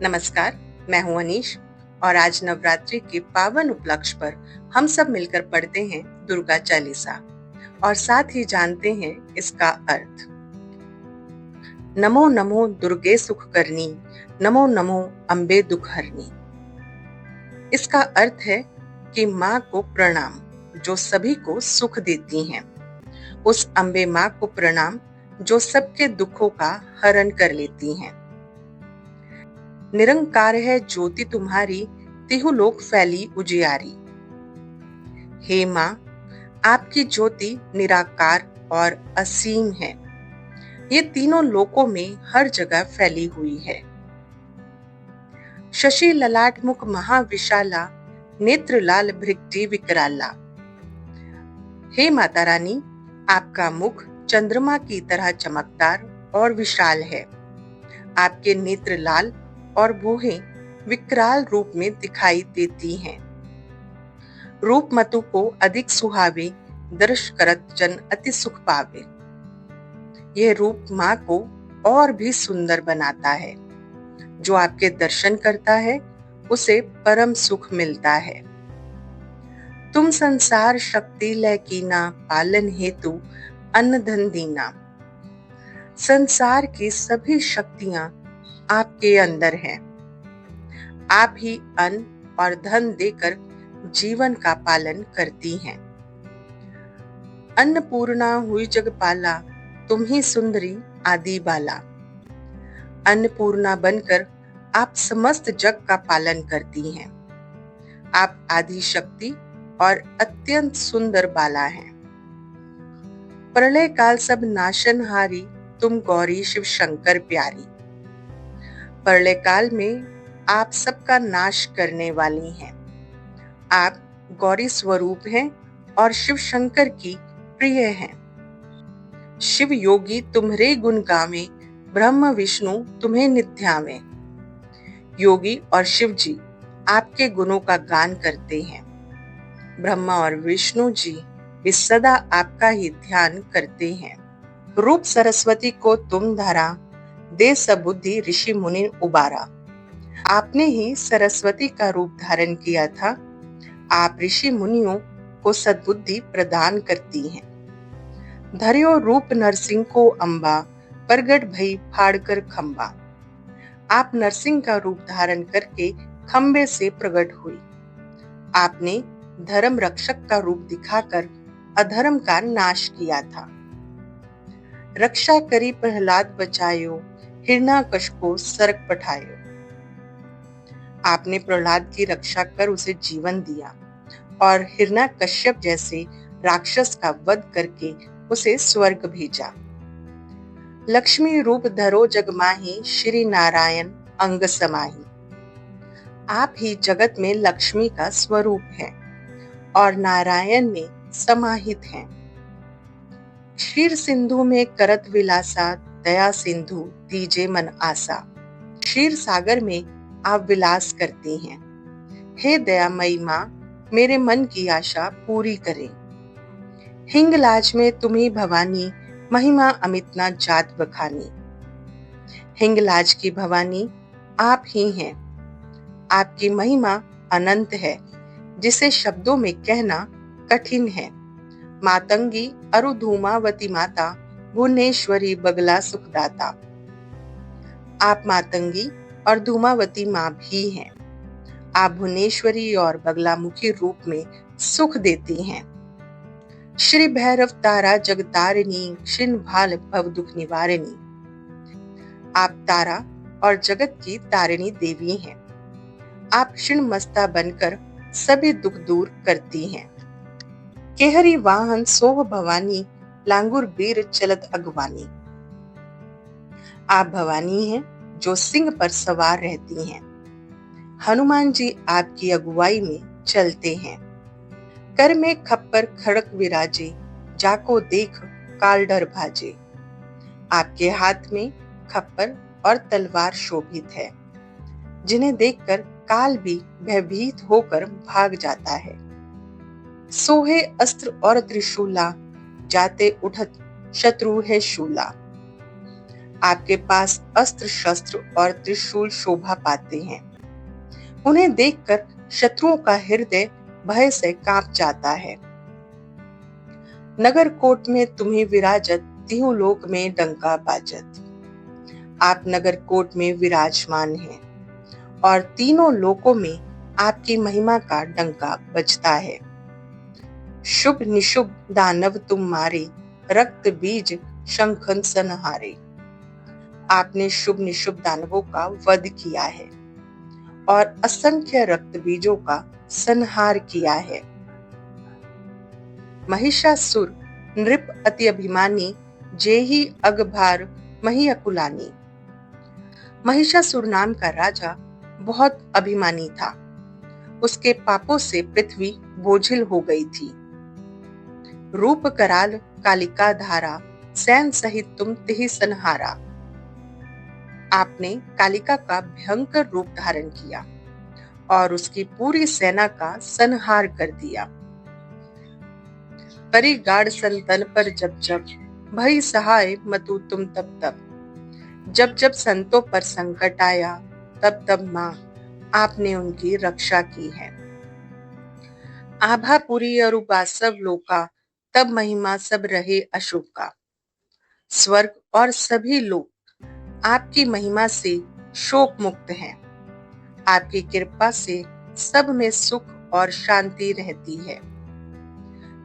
नमस्कार, मैं हूं अनीश और आज नवरात्रि के पावन उपलक्ष्य पर हम सब मिलकर पढ़ते हैं दुर्गा चालीसा और साथ ही जानते हैं इसका अर्थ। नमो नमो दुर्गे सुख करनी, नमो नमो अम्बे दुख हरनी। इसका अर्थ है कि माँ को प्रणाम जो सभी को सुख देती हैं। उस अम्बे माँ को प्रणाम जो सबके दुखों का हरण कर लेती हैं। निरंकार है ज्योति तुम्हारी, तिहु लोक फैली उजियारी। हे माँ, आपकी ज्योति निराकार और असीम है। ये तीनों लोकों में हर जगह फैली हुई है। शशि ललाट मुख महाविशाला, नेत्र लाल भृगटी विकराला। हे माता रानी, आपका मुख चंद्रमा की तरह चमकदार और विशाल है। आपके नेत्र लाल और भुहें विकराल रूप में दिखाई देती हैं। रूप मतु को अधिक सुहावे, दर्श करत जन अति सुख पावे। यह रूप माँ को और भी सुंदर बनाता है। जो आपके दर्शन करता है उसे परम सुख मिलता है। तुम संसार शक्ति लय कीना, पालन हेतु अन्न धन दीना। संसार की सभी शक्तियां आपके अंदर हैं। आप ही अन्न और धन देकर जीवन का पालन करती हैं। अन्नपूर्णा हुई जगपाला, तुम ही सुंदरी आदि बाला। अन्नपूर्णा बनकर आप समस्त जग का पालन करती हैं। आप आदि शक्ति और अत्यंत सुंदर बाला हैं। प्रलय काल सब नाशनहारी, तुम गौरी शिव शंकर प्यारी। प्रलय काल में आप सबका नाश करने वाली हैं। आप गौरी स्वरूप हैं और शिव शंकर की प्रिय हैं। शिव योगी तुम्हारे गुण गावे, ब्रह्म विष्णु तुम्हें निध्यावे। योगी और शिव जी आपके गुणों का गान करते हैं। ब्रह्मा और विष्णु जी भी सदा आपका ही ध्यान करते हैं। रूप सरस्वती को तुम धरा, दे सबुद्धि ऋषि मुनि उबारा। आपने ही सरस्वती का रूप धारण किया था। आप ऋषि मुनियों को सद्बुद्धि प्रदान करती हैं। धर्यो रूप नरसिंह को अम्बा, प्रगट भई फाड़कर खंबा। आप नरसिंह का रूप धारण करके खंबे से प्रकट हुई। आपने धर्म रक्षक का रूप दिखाकर अधर्म का नाश किया था। रक्षा करी प्रहलाद बचायो, हिरण्याकश को सरक पठायो। आपने प्रहलाद की रक्षा कर उसे जीवन दिया और हिरण्याकश्यप जैसे राक्षस का वध करके उसे स्वर्ग भेजा। लक्ष्मी रूप धरो जग माही, श्री नारायण अंग समाही। आप ही जगत में लक्ष्मी का स्वरूप है और नारायण में समाहित हैं। क्षीर सिंधु में करत विलासा, दया सिंधु दीजे मन आसा। क्षीर सागर में आप विलास करती हैं। हे दयामयी माँ, मेरे मन की आशा पूरी करें। हिंगलाज में तुम्ही भवानी, महिमा अमित ना जात बखानी। हिंगलाज की भवानी आप ही हैं। आपकी महिमा अनंत है, जिसे शब्दों में कहना कठिन है। मातंगी अरु धूमावती माता, भुवनेश्वरी बगला सुखदाता। आप मातंगी और धूमावती माँ भी हैं। आप भुवनेश्वरी और बगलामुखी रूप में सुख देती हैं। श्री भैरव तारा जगतारिणी, क्षीण भाल भव दुख निवारिणी। आप तारा और जगत की तारिणी देवी हैं। आप क्षीण मस्ता बनकर सभी दुख दूर करती हैं। केहरी वाहन सोह भवानी, लांगुर बीर चलत अगवानी। आप भवानी हैं जो सिंह पर सवार रहती हैं। हनुमान जी आपकी अगुवाई में चलते हैं। कर में खप्पर खड़क विराजे, जाको देख काल डर भाजे। आपके हाथ में खप्पर और तलवार शोभित है, जिन्हें देखकर काल भी भयभीत होकर भाग जाता है। सोहे अस्त्र और त्रिशूला, जाते उठत शत्रु है शूला। आपके पास अस्त्र शस्त्र और त्रिशूल शोभा पाते हैं। उन्हें देखकर शत्रुओं का हृदय भय से कांप जाता है। नगर कोट में तुम्हें विराजत, तिहु लोक में डंका बाजत। आप नगर कोट में विराजमान हैं और तीनों लोकों में आपकी महिमा का डंका बजता है। शुभ निशुभ दानव तुम मारे, रक्त बीज शंखन संहारे। आपने शुभ निशुभ दानवों का वध किया है और असंख्य रक्त बीजों का संहार किया है। महिषासुर नृप अति अभिमानी, जेहि अगभार मही अकुलानी। महिषासुर नाम का राजा बहुत अभिमानी था। उसके पापों से पृथ्वी बोझिल हो गई थी। रूप कराल कालिका धारा, सैन सहित तुम तिहि संहारा। आपने कालिका का भयंकर रूप धारण किया और उसकी पूरी सेना का संहार कर दिया। परिगाढ़ संतन पर जब जब, भई सहाय मतु तुम तब तब। जब जब संतों पर संकट आया, तब तब मां आपने उनकी रक्षा की है। आभापुरी अरुबा सब लोका, तब महिमा सब रहे अशुभ का। स्वर्ग और सभी लोग आपकी महिमा से शोक मुक्त हैं। आपकी कृपा से सब में सुख और शांति रहती है।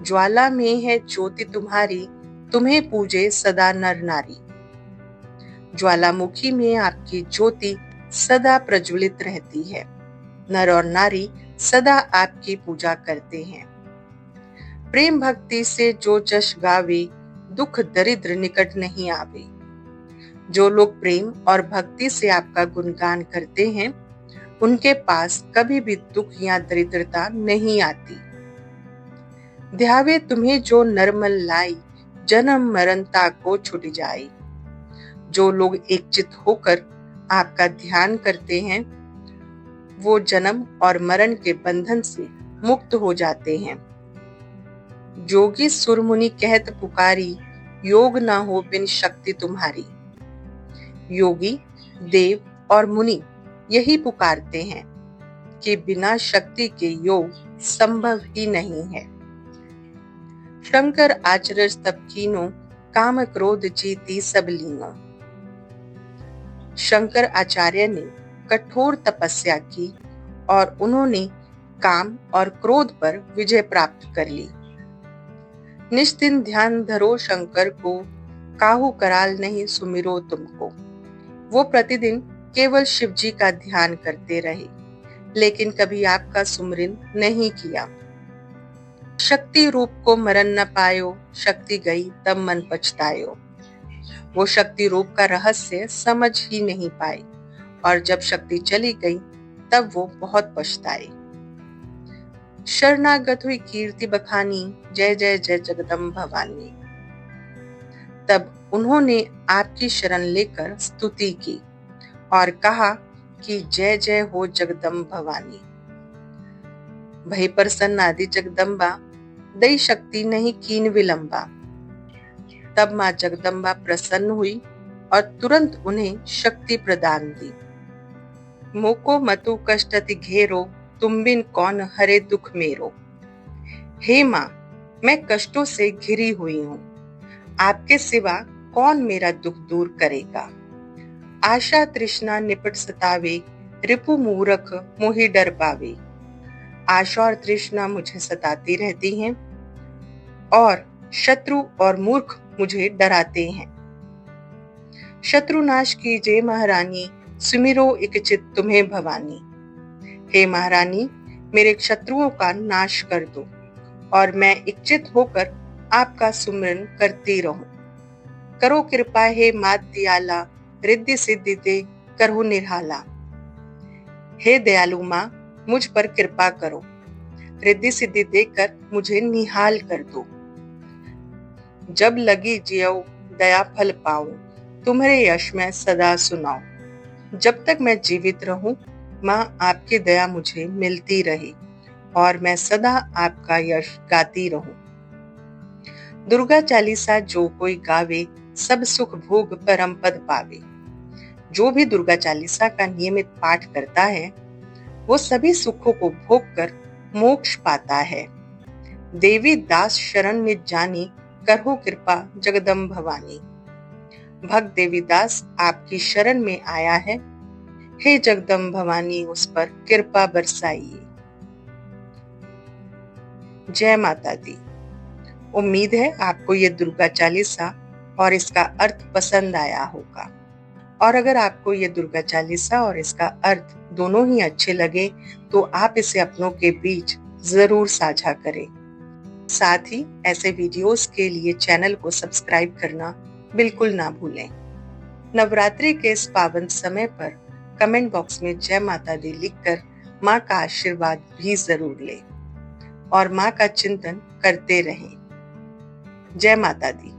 ज्वाला में है ज्योति तुम्हारी, तुम्हें पूजे सदा नर नारी। ज्वालामुखी में आपकी ज्योति सदा प्रज्वलित रहती है। नर और नारी सदा आपकी पूजा करते हैं। प्रेम भक्ति से जो जश गावे, दुख दरिद्र निकट नहीं आवे। जो लोग प्रेम और भक्ति से आपका गुणगान करते हैं, उनके पास कभी भी दुख या दरिद्रता नहीं आती। ध्यावे तुम्हें जो नरमल लाई, जन्म मरणता को छुट जाए। जो लोग एकचित होकर आपका ध्यान करते हैं, वो जन्म और मरण के बंधन से मुक्त हो जाते हैं। जोगी सुरमुनि कहत पुकारी, योग ना हो बिन शक्ति तुम्हारी। योगी देव और मुनि यही पुकारते हैं कि बिना शक्ति के योग संभव ही नहीं है। शंकर आचरज तब कीनो, काम क्रोध जीती सब लीनो। शंकर आचार्य ने कठोर तपस्या की और उन्होंने काम और क्रोध पर विजय प्राप्त कर ली। निष्दिन ध्यान धरो शंकर को, काहू कराल नहीं सुमिरो तुमको। वो प्रतिदिन केवल शिव जी का ध्यान करते रहे, लेकिन कभी आपका सुमिरन नहीं किया। शक्ति रूप को मरण न पायो, शक्ति गई तब मन पछतायो। वो शक्ति रूप का रहस्य समझ ही नहीं पाए और जब शक्ति चली गई तब वो बहुत पछताए। शरणागत हुई कीर्ति बखानी, जय जय जय जगदम्ब भवानी। तब उन्होंने आपकी शरण लेकर स्तुति की और कहा कि जय जय हो जगदम्ब भवानी। भय प्रसन्न आदि जगदम्बा, दई शक्ति नहीं कीन विलंबा। तब मां जगदम्बा प्रसन्न हुई और तुरंत उन्हें शक्ति प्रदान दी। मोको मतु कष्ट अति घेरो, तुम बिन कौन हरे दुख मेरो। हे मां, मैं कष्टों से घिरी हुई हूँ, आपके सिवा कौन मेरा दुख दूर करेगा। आशा तृष्णा निपट सतावे, रिपु मूरख मोहि डर पावे। आशा और तृष्णा मुझे सताती रहती हैं और शत्रु और मूर्ख मुझे डराते हैं। शत्रुनाश कीजिए महारानी, सुमिरो इकचित तुम्हें भवानी। हे महारानी, मेरे शत्रुओं का नाश कर दो और मैं इच्छित होकर आपका सुमिरन करती रहूं। करो कृपा हे मात दयाला, रिद्धि सिद्धि दे करहु निराला। हे दयालु मां, मुझ पर कृपा करो, रिद्धि सिद्धि देकर मुझे निहाल कर दो। जब लगी जियो दया फल पाऊं, तुम्हारे यश में सदा सुनाऊं। जब तक मैं जीवित रहूं, मां आपकी दया मुझे मिलती रहे और मैं सदा आपका यश गाती रहूं। दुर्गा चालीसा जो कोई गावे, सब सुख भोग परम पद पावे। जो भी दुर्गा चालीसा का नियमित पाठ करता है वो सभी सुखों को भोग कर मोक्ष पाता है। देवी दास शरण में जानी, करहो कृपा जगदम्ब भवानी। भक्त देवीदास आपकी शरण में आया है, हे जगदम्ब भवानी उस पर कृपा बरसाइए। जय माता दी। उम्मीद है आपको ये दुर्गा चालीसा और इसका अर्थ पसंद आया होगा। और अगर आपको ये दुर्गा चालीसा और इसका अर्थ दोनों ही अच्छे लगे तो आप इसे अपनों के बीच जरूर साझा करें। साथ ही ऐसे वीडियोस के लिए चैनल को सब्सक्राइब करना बिल्कुल ना भूलें। नवरात्रि के इस पावन समय पर कमेंट बॉक्स में जय माता दी लिखकर माँ का आशीर्वाद भी जरूर लें और माँ का चिंतन करते रहें। जय माता दी।